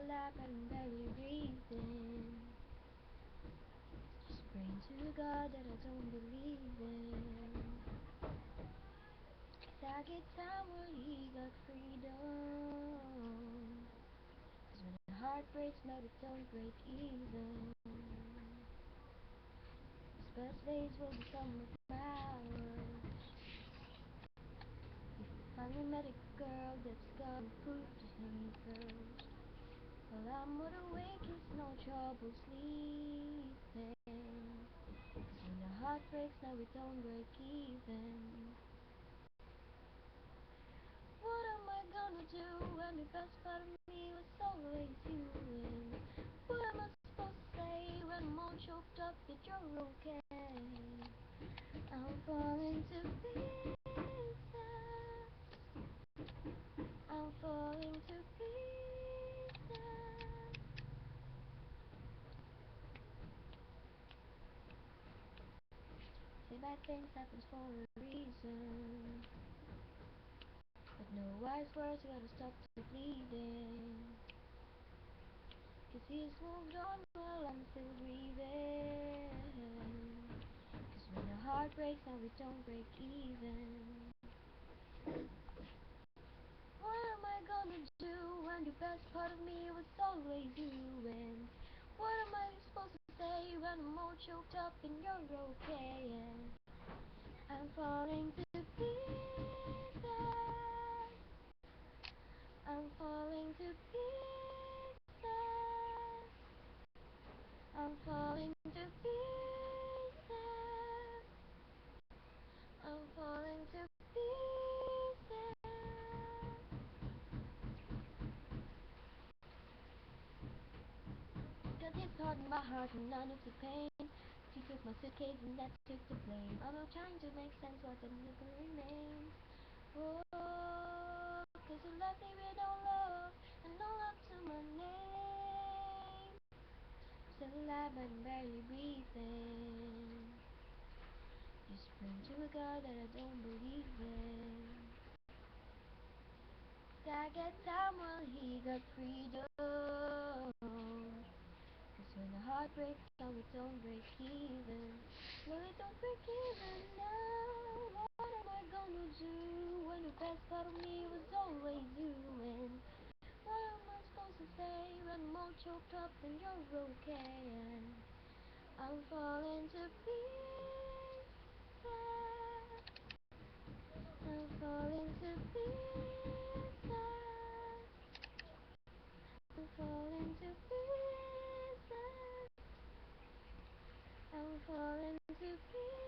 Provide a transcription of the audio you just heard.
alive but I'm barely breathing. Just praying to God that I don't believe in. 'Cause I get time where He got freedom. 'Cause when the heart breaks, no, it don't break even. His best days will become with flowers. If I finally met a girl that's gonna prove to him first. While I'm wide awake, it's no trouble sleeping. 'Cause when the heart breaks, no, it don't break even. What am I gonna do when the best part of me was always you? And what am I supposed to say when I'm all choked up that you're okay? I'm falling to pieces. I'm falling to pieces. Say bad things happens for a reason, but no wise words gotta stop the bleeding. 'Cause he's moved on while I'm still grieving. 'Cause when the heart breaks, now it don't break even. What am I gonna do when the best part of me was always you? And what am I supposed to say when I'm all choked up and you're okay? And I'm falling to pieces. I'm falling to pieces. I'm falling to pieces. I'm falling to pieces. 'Cause it's hard in my heart and none of the pain. She took my suitcase and that took the blame. I'm not trying to make sense what can never remain. Oh, 'cause you left me with no love and no love to my name. Still alive but I'm barely breathing. Just praying to a God that I don't believe in. 'Cause I get time while He got freedom. 'Cause when the heart breaks, no, it don't break even. No, it don't break even now. What am I gonna do when the best part of me was always you? And what am I supposed to say when I'm all choked up and you're okay? And I'm falling to pieces. I'm falling to pieces. I'm falling to pieces. I'm falling to pieces.